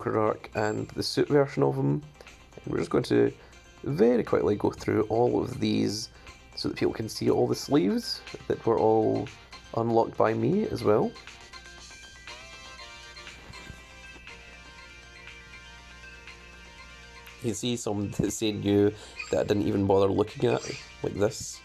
Arc and the suit version of them. And we're just going to very quickly go through all of these so that people can see all the sleeves that were all unlocked by me as well. You can see some that say new that I didn't even bother looking at, like this.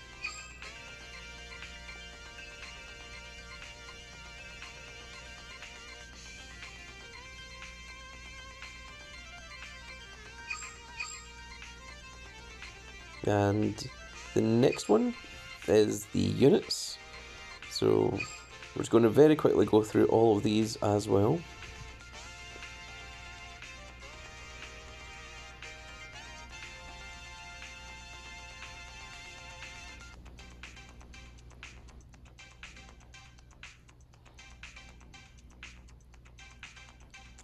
And the next one is the units. So we're just going to very quickly go through all of these as well.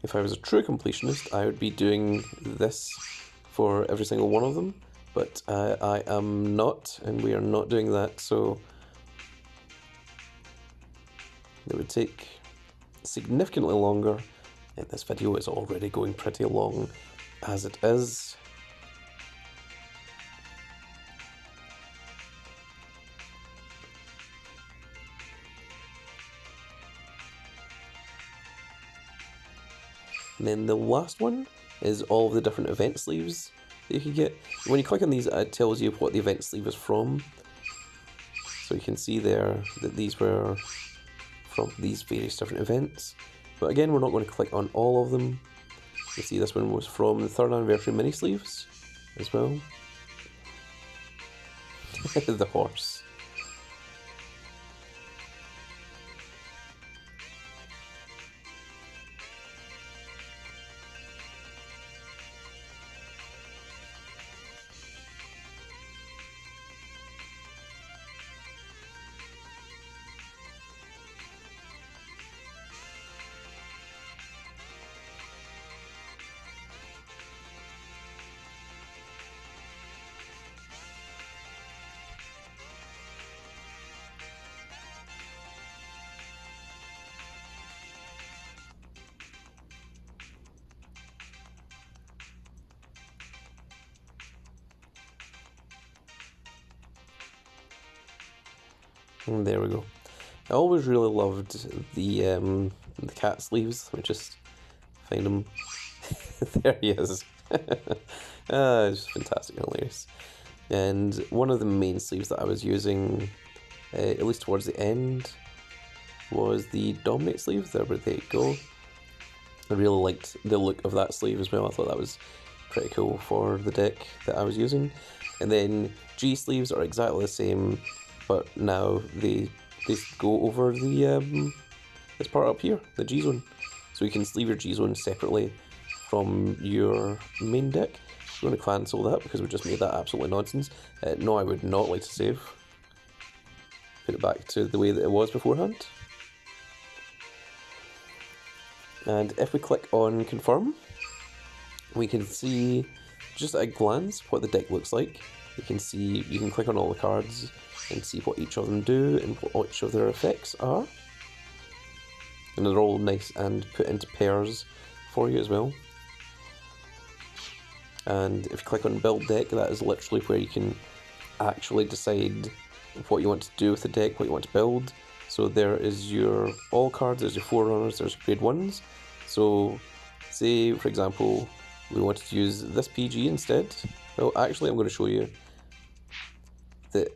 If I was a true completionist, I would be doing this for every single one of them, but I am not, and we are not doing that, so it would take significantly longer, and this video is already going pretty long as it is. And then the last one is all of the different event sleeves that you can get. When you click on these, it tells you what the event sleeve is from. So you can see there that these were from these various different events. But again, we're not going to click on all of them. You see this one was from the 3rd anniversary mini sleeves as well. The horse. And there we go. I always really loved the cat sleeves. Let me just find him. There he is. It's fantastic, hilarious. And one of the main sleeves that I was using, at least towards the end, was the Dominate sleeve. There we go. I really liked the look of that sleeve as well. I thought that was pretty cool for the deck that I was using. And then G sleeves are exactly the same, but now they go over the this part up here, the G zone. So you can sleeve your G zone separately from your main deck. I'm going to cancel that because we just made that absolutely nonsense. No, I would not like to save. Put it back to the way that it was beforehand. And if we click on confirm, we can see just at a glance what the deck looks like. You can see, you can click on all the cards and see what each of them do and what each of their effects are. And they're all nice and put into pairs for you as well. And if you click on build deck, that is literally where you can actually decide what you want to do with the deck, what you want to build. So there is your all cards, there's your forerunners, there's grade 1s. So say for example we wanted to use this PG instead. Well, actually I'm going to show you that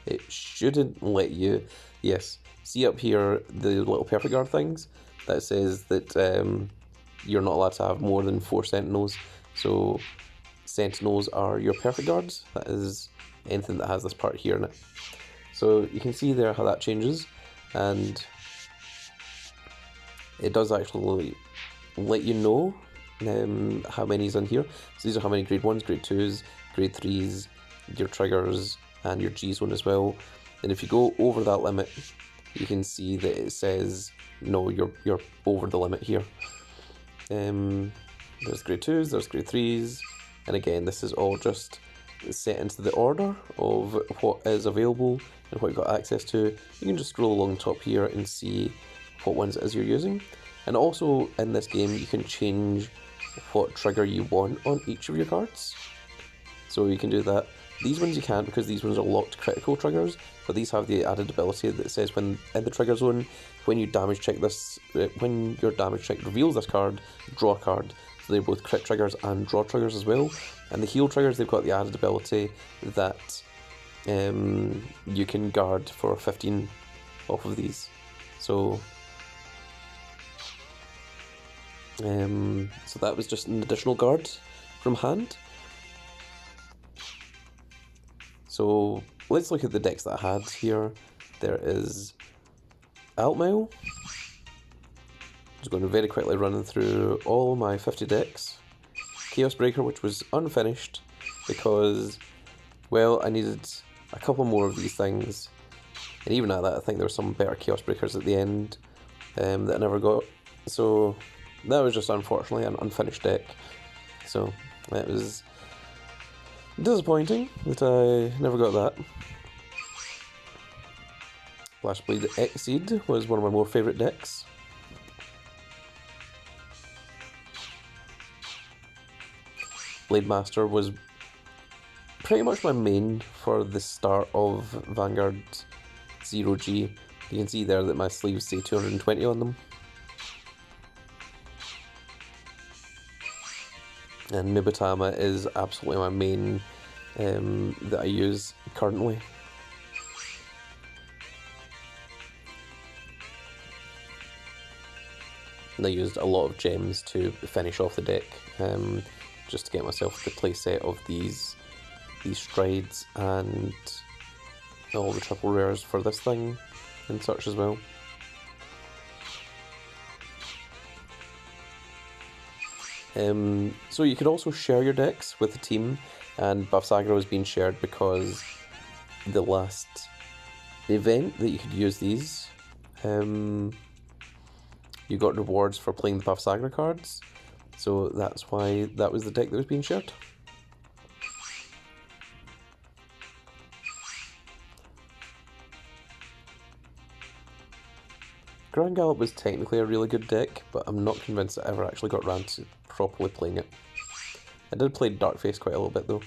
it shouldn't let you, yes, see up here the little perfect guard things that says that you're not allowed to have more than 4 sentinels. So sentinels are your perfect guards, that is anything that has this part here in it. So you can see there how that changes, and it does actually let you know how many is in here. So these are how many grade 1s, grade 2s, grade 3s, your triggers, and your G zone as well. And if you go over that limit, you can see that it says, no, you're over the limit here. There's grade 2s, there's grade 3s, and again, this is all just set into the order of what is available and what you've got access to. You can just scroll along the top here and see what ones it is you're using. And also in this game you can change what trigger you want on each of your cards. So you can do that. These ones you can't because these ones are locked critical triggers, but these have the added ability that says when in the trigger zone, when you damage check this, when your damage check reveals this card, draw a card. So they're both crit triggers and draw triggers as well. And the heal triggers, they've got the added ability that you can guard for 15 off of these. So so that was just an additional guard from hand. So let's look at the decks that I had here. There is Altmail. Just going to very quickly running through all my 50 decks. Chaos Breaker, which was unfinished because, well, I needed a couple more of these things. And even at that, I think there were some better Chaos Breakers at the end that I never got. So that was just unfortunately an unfinished deck. So that was disappointing that I never got that. Flashblade Exceed was one of my more favourite decks. Blade Master was pretty much my main for the start of Vanguard Zero G. You can see there that my sleeves say 220 on them. And Nubatama is absolutely my main that I use currently. And I used a lot of gems to finish off the deck, just to get myself the playset of these strides and all the triple rares for this thing and such as well. So you could also share your decks with the team, and Buff Saga was being shared because the last event that you could use these, you got rewards for playing the Buff Saga cards, so that's why that was the deck that was being shared. Grand Gallop was technically a really good deck, but I'm not convinced I ever actually got around to properly playing it. I did play Darkface quite a little bit though,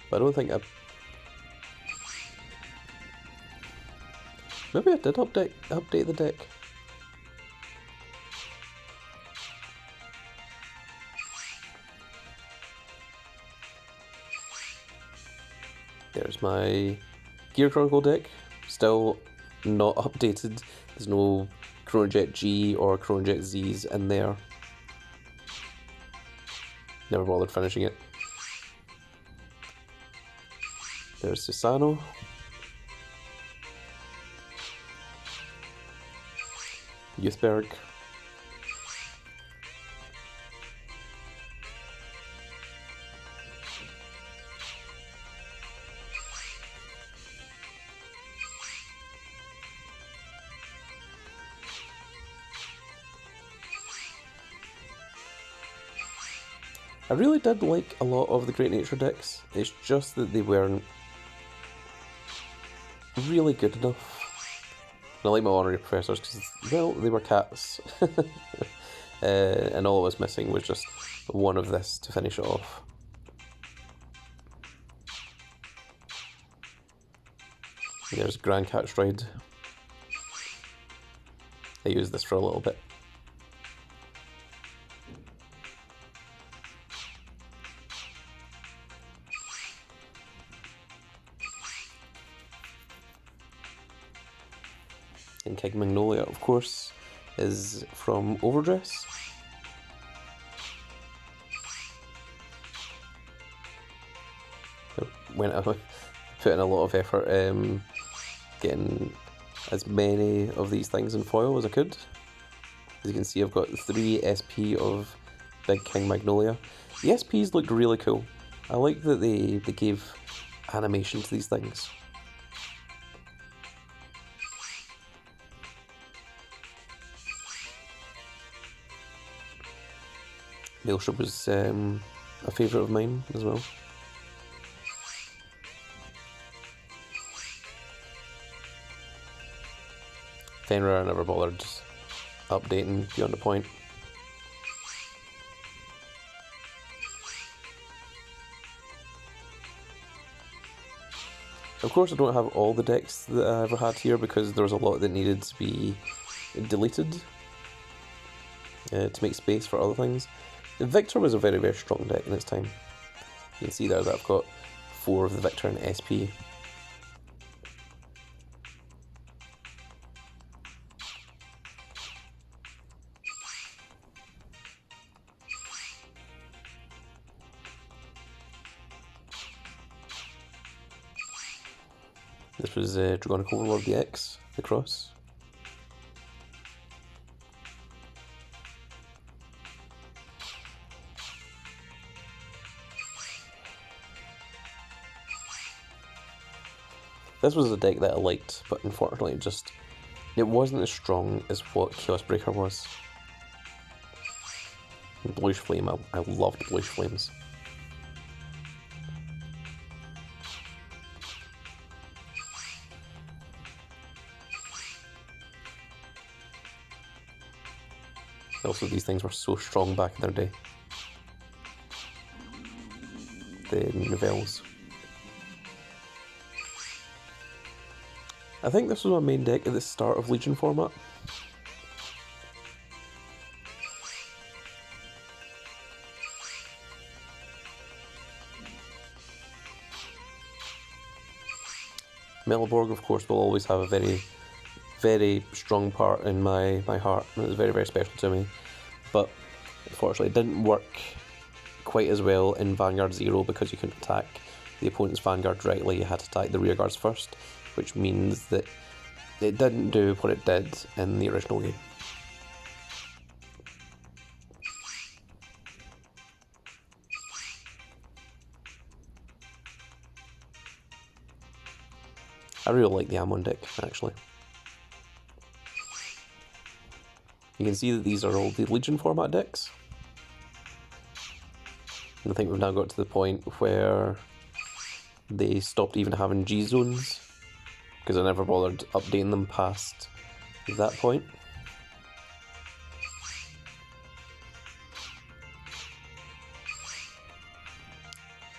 but I don't think maybe I did update the deck. There's my Gear Chronicle deck, still not updated. There's no Chronojet G or Chronojet Z's in there. Never bothered finishing it. There's Susano. Youthberg. I really did like a lot of the Great Nature decks, it's just that they weren't really good enough. And I like my honorary professors because, well, they were cats. And all I was missing was just one of this to finish it off. There's Grand Cat Stride. I used this for a little bit. And King Magnolia, of course, is from Overdress. I put in a lot of effort getting as many of these things in foil as I could. As you can see, I've got 3 SP of Big King Magnolia. The SPs looked really cool. I like that they gave animation to these things. Maelstrom was a favourite of mine as well. Fenrir I never bothered updating beyond the point. Of course I don't have all the decks that I ever had here because there was a lot that needed to be deleted to make space for other things. The Victor was a very, very strong deck in its time. You can see there that I've got 4 of the Victor in SP. This was Dragonic Overlord the X, the cross. This was a deck that I liked, but unfortunately it wasn't as strong as what Chaos Breaker was. And Bluish Flame, I loved Bluish Flames. Also, these things were so strong back in their day. The Novels. I think this was my main deck at the start of Legion format. Meliborg, of course, will always have a very, very strong part in my heart. It was very, very special to me. But unfortunately, it didn't work quite as well in Vanguard Zero because you couldn't attack the opponent's Vanguard directly. You had to attack the rearguards first, which means that it didn't do what it did in the original game. I really like the Amon deck, actually. You can see that these are all the Legion format decks. And I think we've now got to the point where they stopped even having G zones, because I never bothered updating them past that point.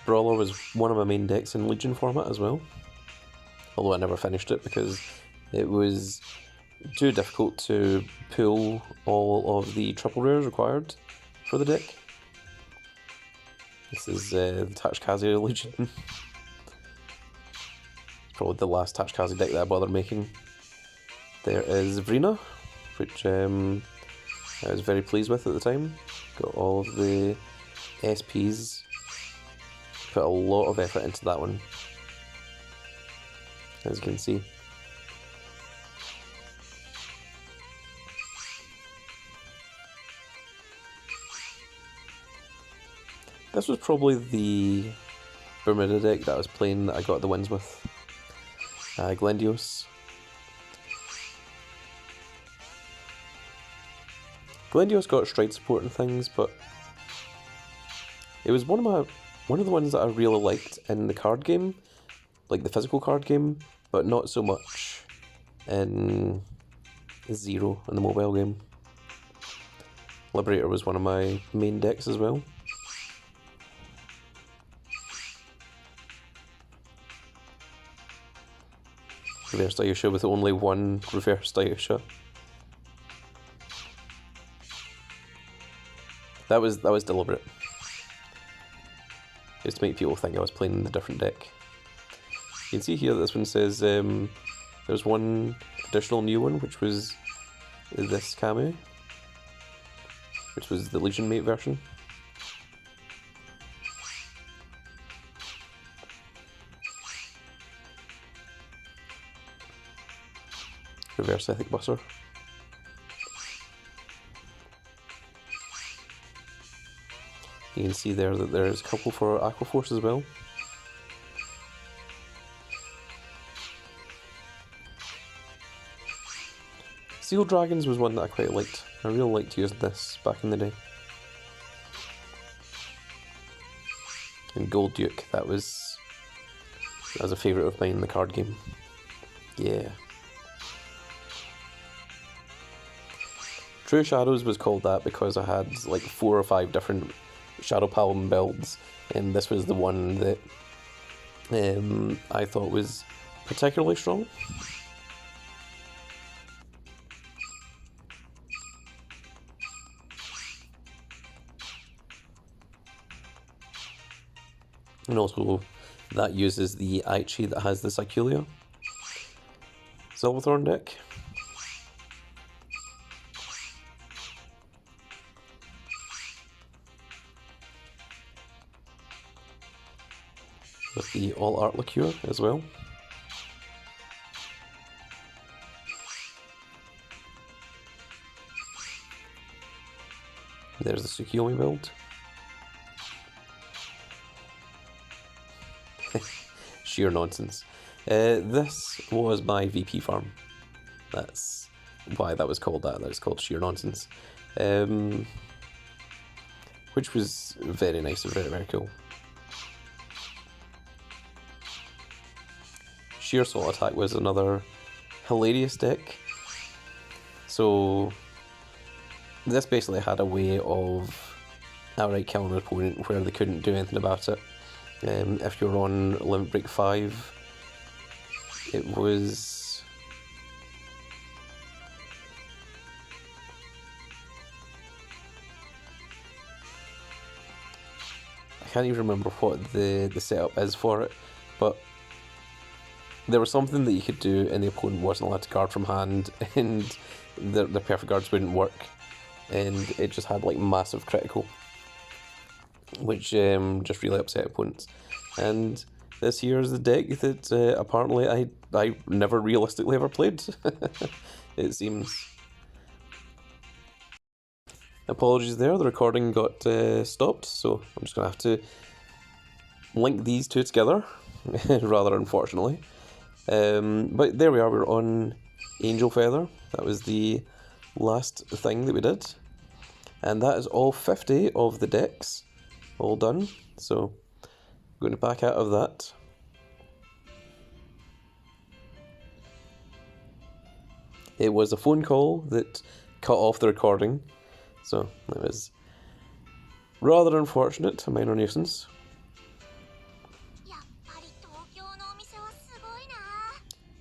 Brawler was one of my main decks in Legion format as well, although I never finished it because it was too difficult to pull all of the triple rares required for the deck. This is the Tachkazi Legion. Probably the last Tachkazi deck that I bothered making. There is Vrina, which I was very pleased with at the time. Got all of the SPs. Put a lot of effort into that one, as you can see. This was probably the Bermuda deck that I was playing that I got the wins with. Glendios. Glendios got stride support and things, but it was one of the ones that I really liked in the card game, like the physical card game, but not so much in Zero, in the mobile game. Liberator was one of my main decks as well. Reverse Dayusha with only one reverse Dayusha. That was deliberate. Just to make people think I was playing the different deck. You can see here that this one says there's one additional new one, which was this Kame, which was the Legion Mate version. Reverse Ethic Busser. You can see there that there's a couple for Aquaforce as well. Seal Dragons was one that I quite liked. I really liked using this back in the day. And Gold Duke, that was a favourite of mine in the card game. Yeah. True Shadows was called that because I had like 4 or 5 different Shadow Palm builds, and this was the one that I thought was particularly strong. And also, that uses the Aichi that has the Syculia Silverthorn deck. With the All Art Liqueur as well. There's the Tsukiyomi build. Sheer nonsense. This was my VP farm. That's why that was called that. That was called Sheer Nonsense. Which was very nice and very, very cool. Sheer Salt Attack was another hilarious deck. So this basically had a way of outright killing an opponent where they couldn't do anything about it. If you're on Limit Break 5, it was... I can't even remember what the setup is for it, but there was something that you could do and the opponent wasn't allowed to guard from hand, and the perfect guards wouldn't work, and it just had like massive critical, which just really upset opponents. And this here is the deck that apparently I never realistically ever played, it seems. Apologies there, the recording got stopped, so I'm just going to have to link these two together, rather unfortunately. But there we are, we're on Angel Feather. That was the last thing that we did. And that is all 50 of the decks, all done. So, I'm going to back out of that. It was a phone call that cut off the recording, so it was rather unfortunate, a minor nuisance.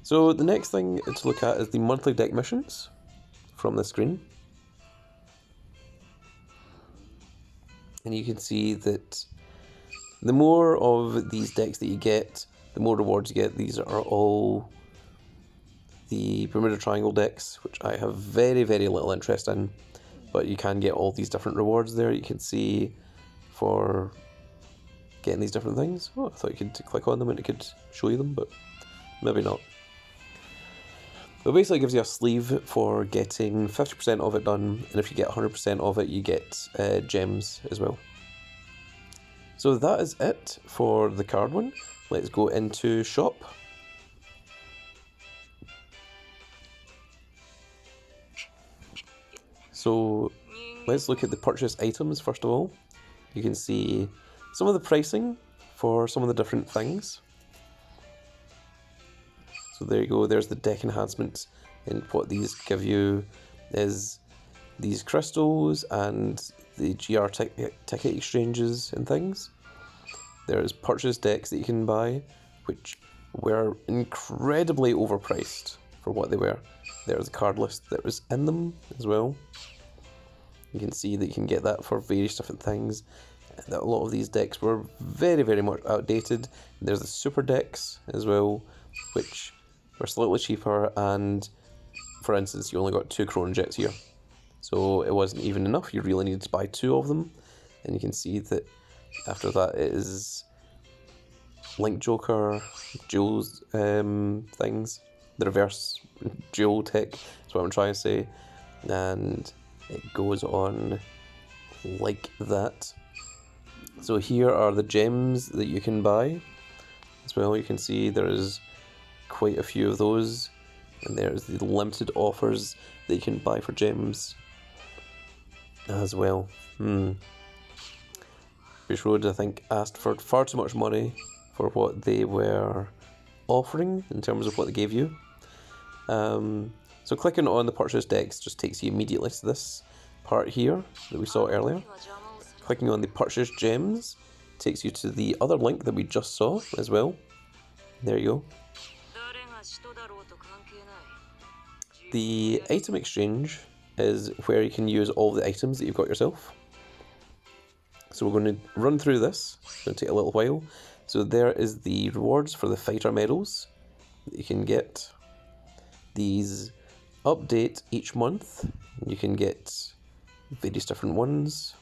So the next thing to look at is the monthly deck missions from the screen. And you can see that the more of these decks that you get, the more rewards you get. These are all the Bermuda Triangle decks, which I have very, very little interest in. But you can get all these different rewards there. You can see for getting these different things. Oh, I thought you could click on them and it could show you them, but maybe not. But basically it gives you a sleeve for getting 50% of it done, and if you get 100% of it, you get gems as well. So that is it for the card one. Let's go into shop. So let's look at the purchase items first of all. You can see some of the pricing for some of the different things. So there you go, there's the deck enhancement, and what these give you is these crystals and the GR ticket exchanges and things. There's purchase decks that you can buy, which were incredibly overpriced for what they were. There's the card list that was in them as well. You can see that you can get that for various different things. That a lot of these decks were very, very much outdated. There's the super decks as well, which were slightly cheaper, and for instance you only got 2 Chrono Jets here, so it wasn't even enough. You really needed to buy 2 of them. And you can see that after that it is Link Joker, Duels things, the reverse dual tech, that's what I'm trying to say, and it goes on like that. So here are the gems that you can buy as well. You can see there is quite a few of those, and there's the limited offers that you can buy for gems as well. Bush Road, I think, asked for far too much money for what they were offering in terms of what they gave you. So clicking on the purchase decks just takes you immediately to this part here that we saw earlier. Clicking on the purchase gems takes you to the other link that we just saw as well. There you go. The item exchange is where you can use all the items that you've got yourself. So we're going to run through this. It's going to take a little while. So there is the rewards for the fighter medals that you can get. These update each month. You can get various different ones.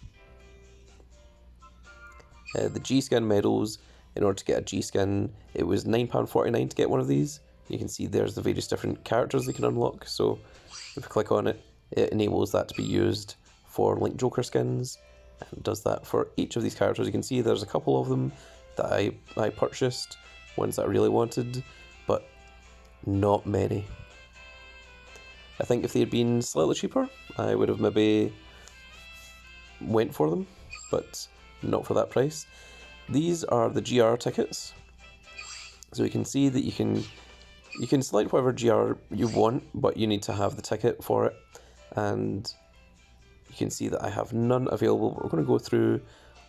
The G-Skin medals, in order to get a G-Skin, it was £9.49 to get one of these. You can see there's the various different characters they can unlock. So if you click on it, it enables that to be used for Link Joker skins. And it does that for each of these characters. You can see there's a couple of them that I purchased, ones that I really wanted, but not many. I think if they had been slightly cheaper, I would have maybe went for them, but not for that price. These are the GR tickets. So you can see that you can select whatever GR you want, but you need to have the ticket for it. And you can see that I have none available. We're going to go through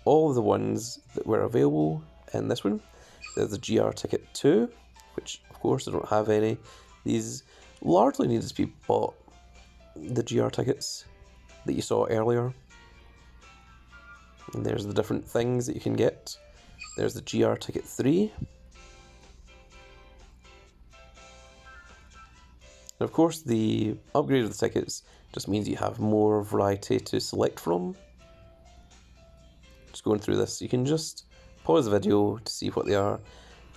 all of the ones that were available in this one. There's the GR ticket 2, which of course I don't have any. These largely needed to be bought, the GR tickets that you saw earlier. And there's the different things that you can get. There's the GR ticket 3. And of course the upgrade of the tickets just means you have more variety to select from. Just going through this, you can just pause the video to see what they are.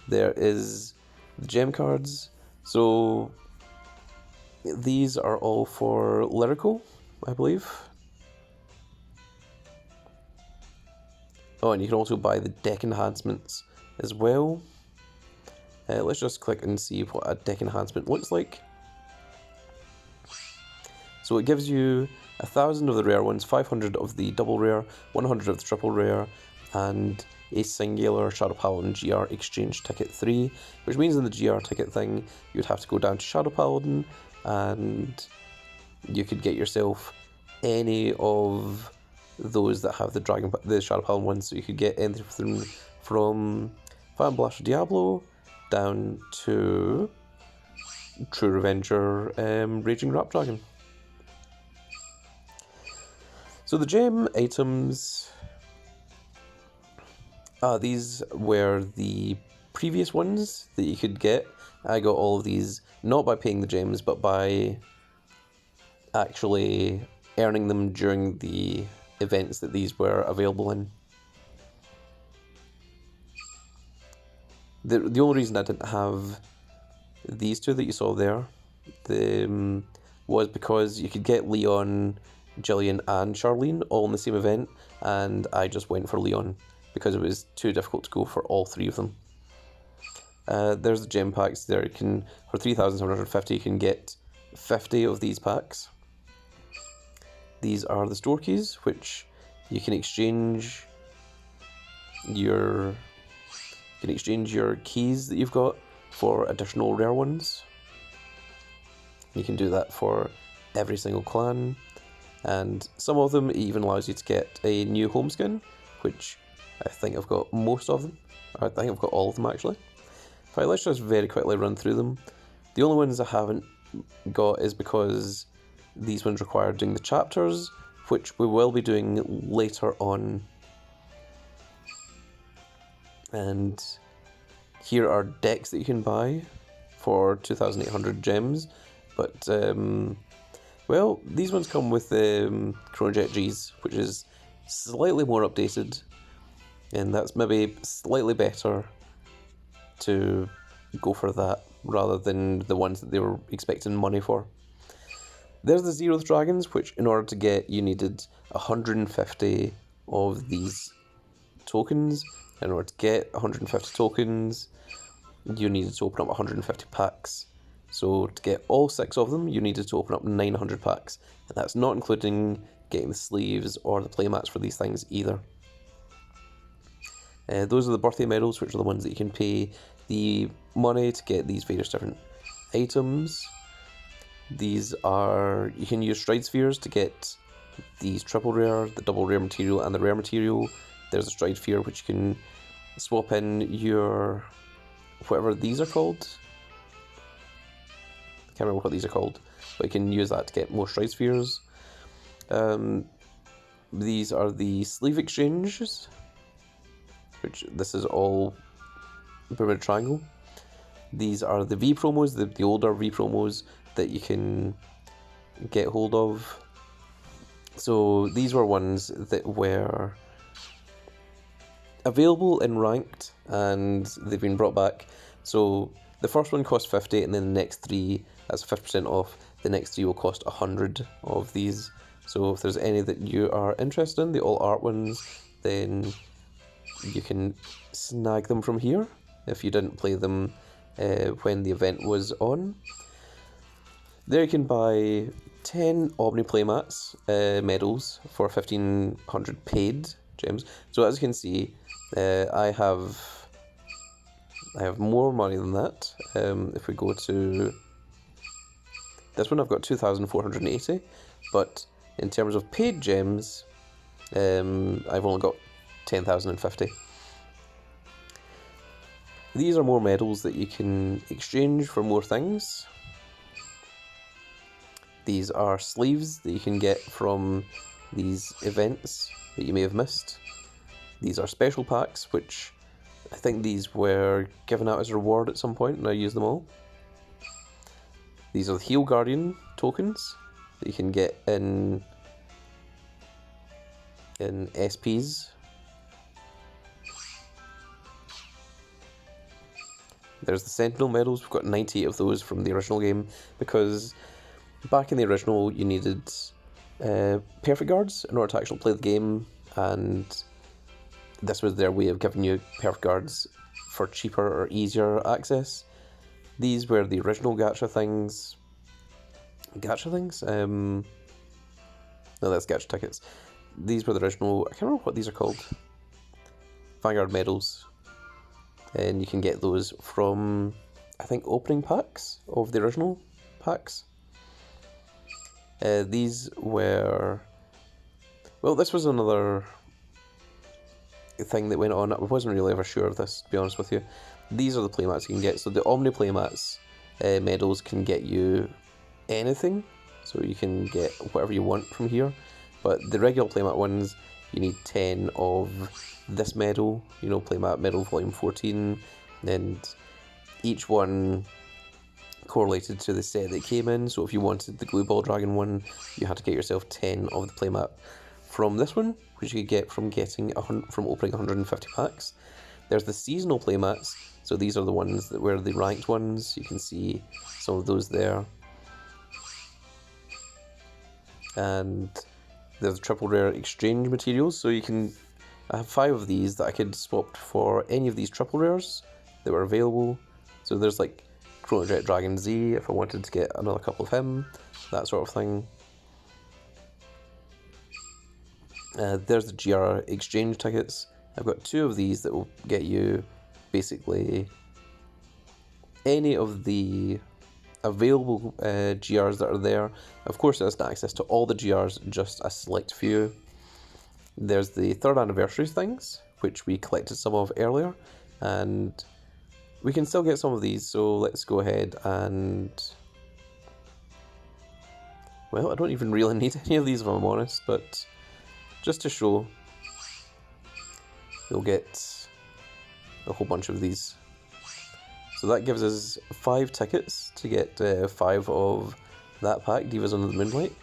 There is the gem cards. So these are all for Lyrical, I believe. Oh, and you can also buy the deck enhancements as well. Let's just click and see what a deck enhancement looks like. So it gives you 1,000 of the rare ones, 500 of the double rare, 100 of the triple rare, and a singular Shadow Paladin GR exchange ticket 3, which means in the GR ticket thing, you'd have to go down to Shadow Paladin, and you could get yourself any of those that have the Shadow Paladin ones. So you could get anything from Phantom Blaster Diablo down to True Revenger Raging Rap Dragon. So the gem items, these were the previous ones that you could get. I got all of these not by paying the gems, but by actually earning them during the events that these were available in. The only reason I didn't have these two that you saw there was because you could get Leon, Jillian and Charlene all in the same event, and I just went for Leon because it was too difficult to go for all three of them. There's the gem packs there. You can, for 3,750, you can get 50 of these packs. These are the store keys, which you can exchange your keys that you've got for additional rare ones. You can do that for every single clan, and some of them even allows you to get a new home skin, which I think I've got most of them. I think I've got all of them actually. Right, let's just very quickly run through them. The only ones I haven't got is because these ones require doing the chapters, which we will be doing later on. And here are decks that you can buy for 2,800 gems, but well, these ones come with Chronojet Gs, which is slightly more updated, and that's maybe slightly better to go for that rather than the ones that they were expecting money for. There's the Zeroth Dragons, which in order to get you needed 150 of these tokens. In order to get 150 tokens, you needed to open up 150 packs. So to get all 6 of them, you needed to open up 900 packs. And that's not including getting the sleeves or the playmats for these things either. Those are the birthday medals, which are the ones that you can pay the money to get these various different items. These are, you can use stride spheres to get these triple rare, the double rare material, and the rare material. There's a Stride Fear, which you can swap in your whatever these are called. I can't remember what these are called, but you can use that to get more Stride Spheres. These are the sleeve exchanges, which this is all Bermuda Triangle. These are the V promos, the older V promos that you can get hold of. So these were ones that were available in ranked and they've been brought back. So the first one cost 50 and then the next three, that's 50% off. The next three will cost 100 of these. So if there's any that you are interested in, the all art ones, then you can snag them from here if you didn't play them when the event was on. There you can buy 10 Omni Playmats medals for 1500 paid gems. So as you can see, I have more money than that. If we go to this one, I've got 2,480, but in terms of paid gems, I've only got 10,050. These are more medals that you can exchange for more things. These are sleeves that you can get from these events that you may have missed. These are special packs, which I think these were given out as a reward at some point, and I use them all. These are the Heal Guardian tokens that you can get in SPs. There's the Sentinel medals. We've got 98 of those from the original game, because back in the original you needed perfect guards in order to actually play the game, and this was their way of giving you perfect guards for cheaper or easier access. These were the original gacha things. Gacha things? No, that's gacha tickets. These were the original, I can't remember what these are called. Vanguard medals. And you can get those from, I think, opening packs of the original packs. These were, well, this was another thing that went on. I wasn't really ever sure of this, to be honest with you. These are the playmats you can get. So the Omni playmats medals can get you anything, so you can get whatever you want from here. But the regular playmat ones, you need 10 of this medal, you know, playmat medal volume 14, and each one correlated to the set that came in. So if you wanted the Glue Ball Dragon one, you had to get yourself 10 of the playmat from this one, which you could get from from opening 150 packs. There's the seasonal playmats, so these are the ones that were the ranked ones. You can see some of those there. And there's triple rare exchange materials, so you can, I have 5 of these that I could swap for any of these triple rares that were available. So there's like Chrono Jet Dragon Z if I wanted to get another couple of him, that sort of thing. There's the GR exchange tickets. I've got 2 of these that will get you basically any of the available GRs that are there. Of course, there's access to all the GRs, just a select few. There's the 3rd anniversary things, which we collected some of earlier, and we can still get some of these, so let's go ahead and, well, I don't even really need any of these if I'm honest, but just to show, you'll get a whole bunch of these. So that gives us 5 tickets to get 5 of that pack, Divas Under the Moonlight.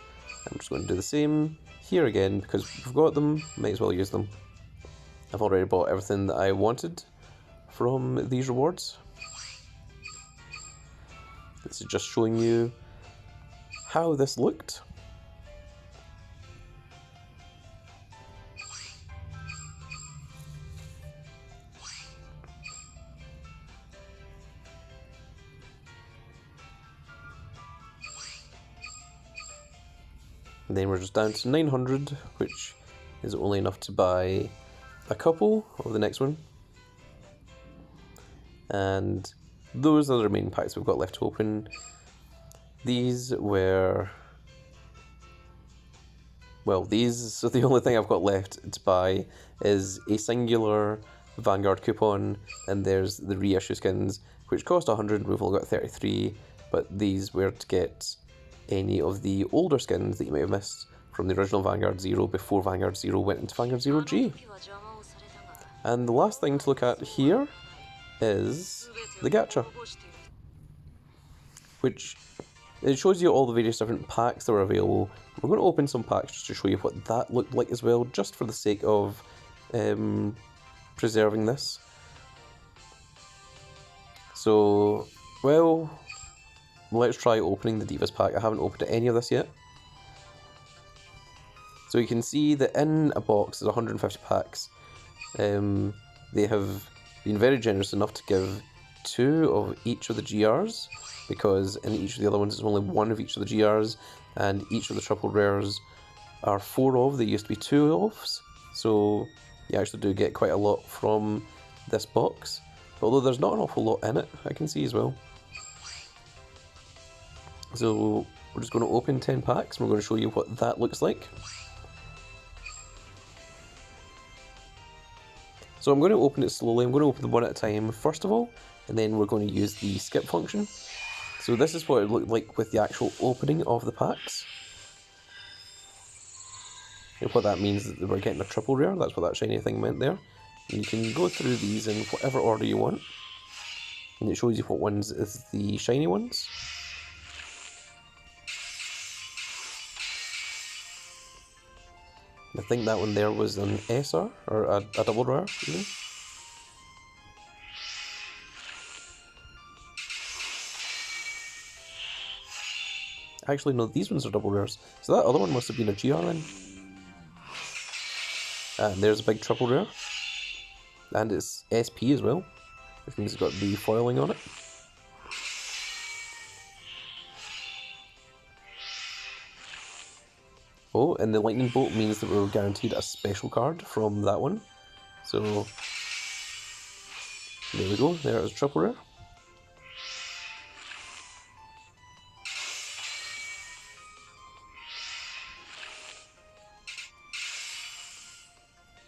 I'm just going to do the same here again, because we've got them, might as well use them. I've already bought everything that I wanted from these rewards. This is just showing you how this looked. And then we're just down to 900, which is only enough to buy a couple of the next one. And those are the remaining packs we've got left to open. These were well, these, so the only thing I've got left to buy is a singular Vanguard coupon, and there's the reissue skins, which cost 100, we've only got 33, but these were to get any of the older skins that you may have missed from the original Vanguard Zero before Vanguard Zero went into Vanguard Zero G. And the last thing to look at here is the gacha, which it shows you all the various different packs that are available. We're going to open some packs just to show you what that looked like as well, just for the sake of preserving this. So, well, let's try opening the Divas pack. I haven't opened any of this yet. So you can see that in a box there's 150 packs. They have been very generous enough to give 2 of each of the GRs, because in each of the other ones it's only 1 of each of the GRs, and each of the triple rares are 4 of. They used to be 2 ofs, so you actually do get quite a lot from this box. Although there's not an awful lot in it, I can see as well. So we're just going to open 10 packs and we're going to show you what that looks like. So I'm going to open it slowly. I'm going to open them one at a time first of all, and then we're going to use the skip function. So this is what it looked like with the actual opening of the packs. And what that means is that we're getting a triple rare. That's what that shiny thing meant there. And you can go through these in whatever order you want, and it shows you what ones is the shiny ones. I think that one there was an SR, or a double rare, even. Actually, no, these ones are double rares. So that other one must have been a GR then. And there's a big triple rare. And it's SP as well, which means it's got the foiling on it. Oh, and the lightning bolt means that we're guaranteed a special card from that one. So there we go, there is triple rare.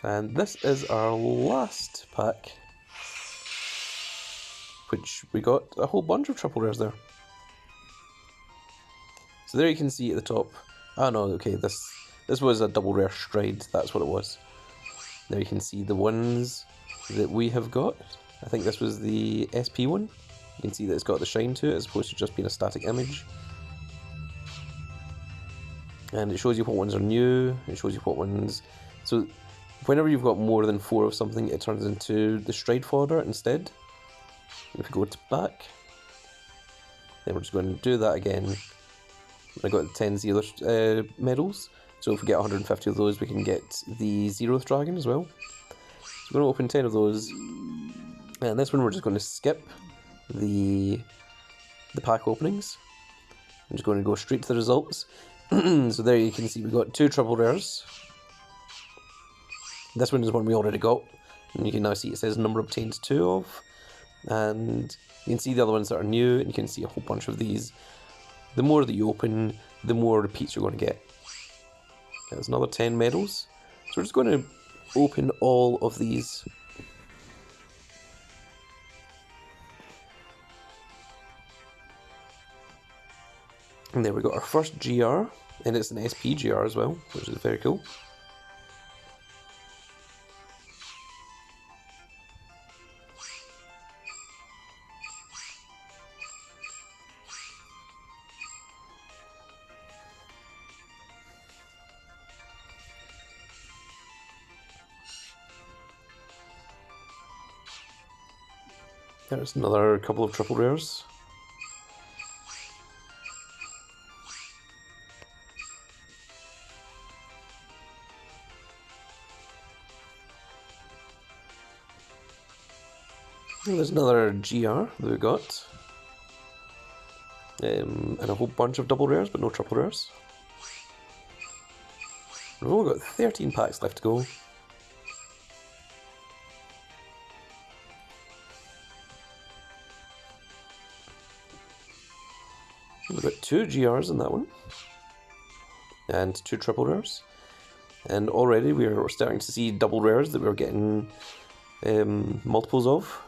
And this is our last pack, which we got a whole bunch of triple rares there. So there you can see at the top. Oh no, okay, this was a double rare stride, that's what it was. There you can see the ones that we have got. I think this was the SP one. You can see that it's got the shine to it as opposed to just being a static image. And it shows you what ones are new, it shows you what ones... So whenever you've got more than 4 of something, it turns into the stride fodder instead. If we go to back, then we're just going to do that again. I got 10 Zealous medals, so if we get 150 of those we can get the Zeroth Dragon as well. So we're going to open 10 of those, and this one we're just going to skip the pack openings. I'm just going to go straight to the results. So there you can see we got 2 triple rares. This one is one we already got, and you can now see it says number obtained 2 of, and you can see the other ones that are new, and you can see a whole bunch of these. The more that you open, the more repeats you're going to get. There's another 10 medals. So we're just going to open all of these. And there we got our first GR, and it's an SP GR as well, which is very cool. There's another couple of triple rares. And there's another GR that we got. And a whole bunch of double rares, but no triple rares. We've only got 13 packs left to go. We've got 2 GRs in that one, and 2 triple rares. And already we're starting to see double rares that we're getting multiples of.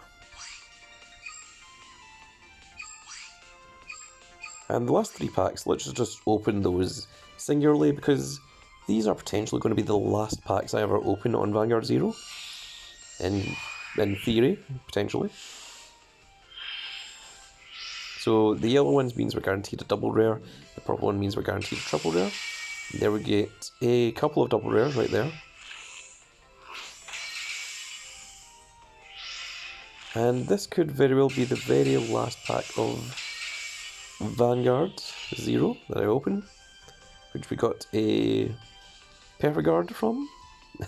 And the last 3 packs, let's just open those singularly, because these are potentially going to be the last packs I ever open on Vanguard Zero. In theory, potentially. So the yellow ones means we're guaranteed a double rare, the purple one means we're guaranteed a triple rare. There we get a couple of double rares right there. And this could very well be the very last pack of Vanguard Zero that I open, which we got a Guard from.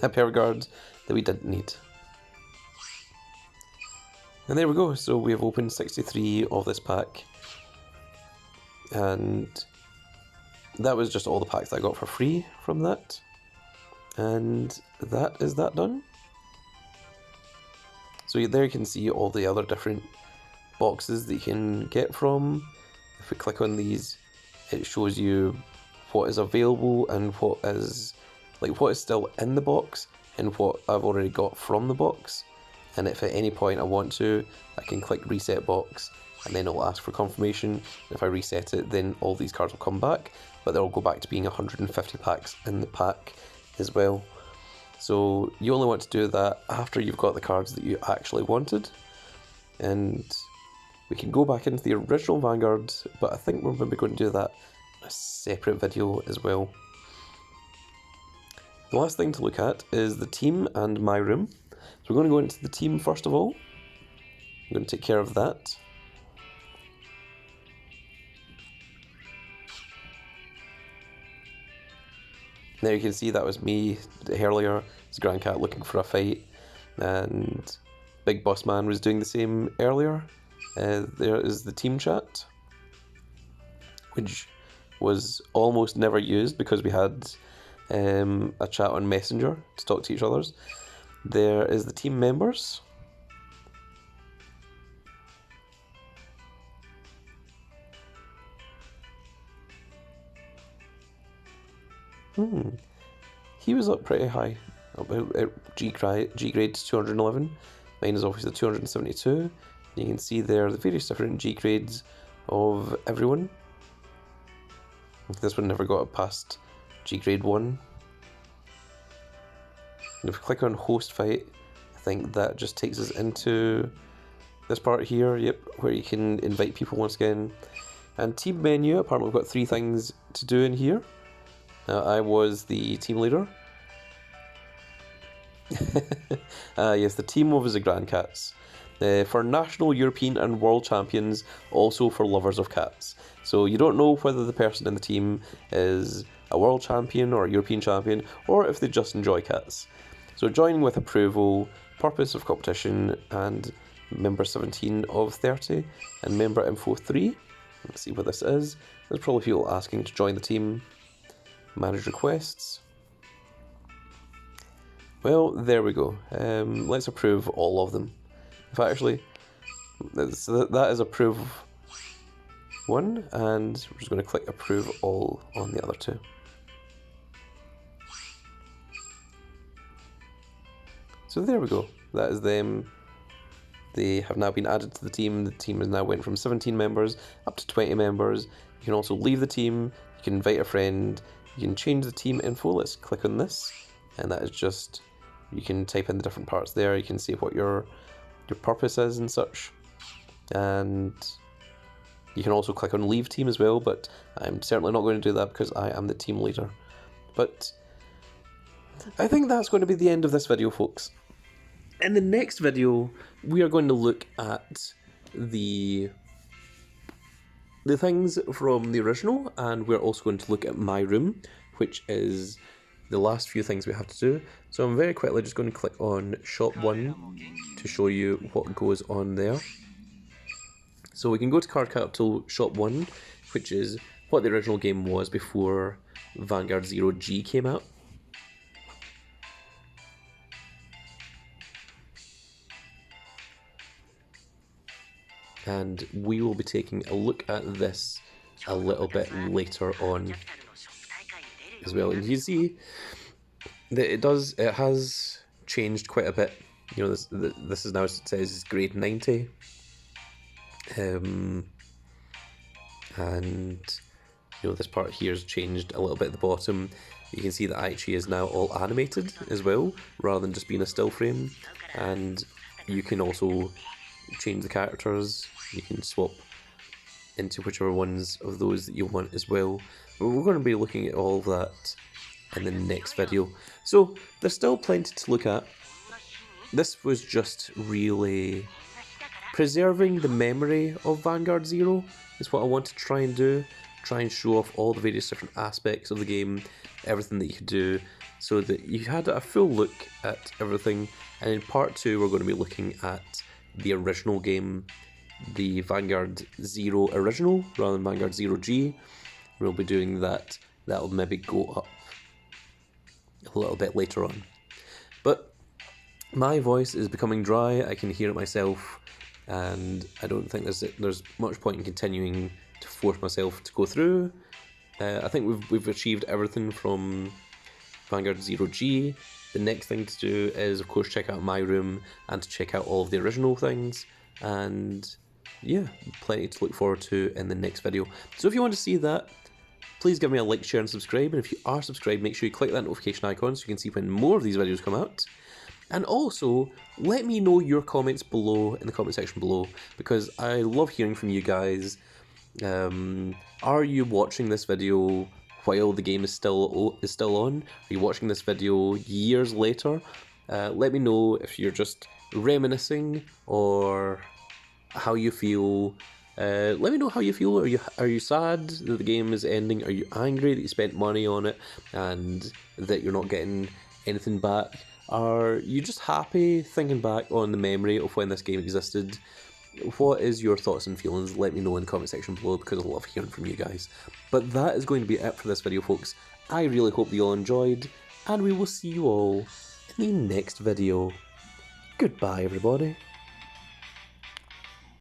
A Guard that we didn't need. And there we go, so we have opened 63 of this pack. And that was just all the packs that I got for free from that. And that is that done. So there you can see all the other different boxes that you can get from. If we click on these, it shows you what is available and what is still in the box and what I've already got from the box. And if at any point I want to, I can click reset box and then it'll ask for confirmation. If I reset it, then all these cards will come back, but they'll go back to being 150 packs in the pack as well. So you only want to do that after you've got the cards that you actually wanted. And we can go back into the original Vanguard, but I think we're maybe going to do that in a separate video as well. The last thing to look at is the team and my room. So we're going to go into the team first of all. I'm going to take care of that. There you can see that was me earlier. It's Grand Cat looking for a fight, and Big Boss Man was doing the same earlier. There is the team chat, which was almost never used because we had a chat on Messenger to talk to each other. There is the team members. He was up pretty high, about G grade 211. Mine is obviously 272. You can see there the various different G grades of everyone. This one never got past G grade 1. And if we click on host fight, I think that just takes us into this part here, yep, where you can invite people once again. And team menu, apparently we've got 3 things to do in here. I was the team leader. Yes, the team was the Grand Cats. For national, European and world champions, also for lovers of cats. So you don't know whether the person in the team is a world champion or a European champion, or if they just enjoy cats. So joining with approval, purpose of competition, and member 17 of 30, and member info 3. Let's see what this is. There's probably people asking to join the team. Manage requests. Well, there we go. Let's approve all of them. In fact, actually, so that is approve 1, and we're just going to click approve all on the other 2. So there we go. That is them. They have now been added to the team. The team has now went from 17 members up to 20 members. You can also leave the team. You can invite a friend. You can change the team info. Let's click on this, and that is just, you can type in the different parts there. You can see what your purpose is and such. And you can also click on leave team as well, but I'm certainly not going to do that because I am the team leader. But I think that's going to be the end of this video, folks. In the next video, we are going to look at the things from the original, and we're also going to look at my room, which is the last few things we have to do. So I'm very quickly just going to click on shop 1 to show you what goes on there. So we can go to Card Capital shop 1, which is what the original game was before Vanguard Zero G came out. And we will be taking a look at this a little bit later on as well. And you see It has changed quite a bit. You know, this is now, it says grade 90. And you know, this part here has changed a little bit at the bottom. You can see that Aichi is now all animated as well, rather than just being a still frame. And you can also change the characters. You can swap into whichever ones of those that you want as well. But we're going to be looking at all of that in the next video. So there's still plenty to look at. This was just really preserving the memory of Vanguard Zero is what I want to try and do. Try and show off all the various different aspects of the game, everything that you could do, so that you had a full look at everything. And in part 2 we're going to be looking at the original game, the Vanguard Zero original rather than Vanguard Zero G. We'll be doing that. That'll maybe go up a little bit later on. But my voice is becoming dry, I can hear it myself, and I don't think there's much point in continuing to force myself to go through. I think we've achieved everything from Vanguard Zero G. The next thing to do is, of course, check out my room and to check out all of the original things, and yeah, plenty to look forward to in the next video. So if you want to see that, please give me a like, share and subscribe, and if you are subscribed, make sure you click that notification icon so you can see when more of these videos come out. And also, let me know your comments below in the comment section below, because I love hearing from you guys. Are you watching this video while the game is still on? Are you watching this video years later? Let me know if you're just reminiscing or how you feel. Let me know how you feel. Are you sad that the game is ending? Are you angry that you spent money on it and that you're not getting anything back? Are you just happy thinking back on the memory of when this game existed? What is your thoughts and feelings? Let me know in the comment section below, because I love hearing from you guys. But that is going to be it for this video, folks. I really hope that you all enjoyed, and we will see you all in the next video. Goodbye, everybody.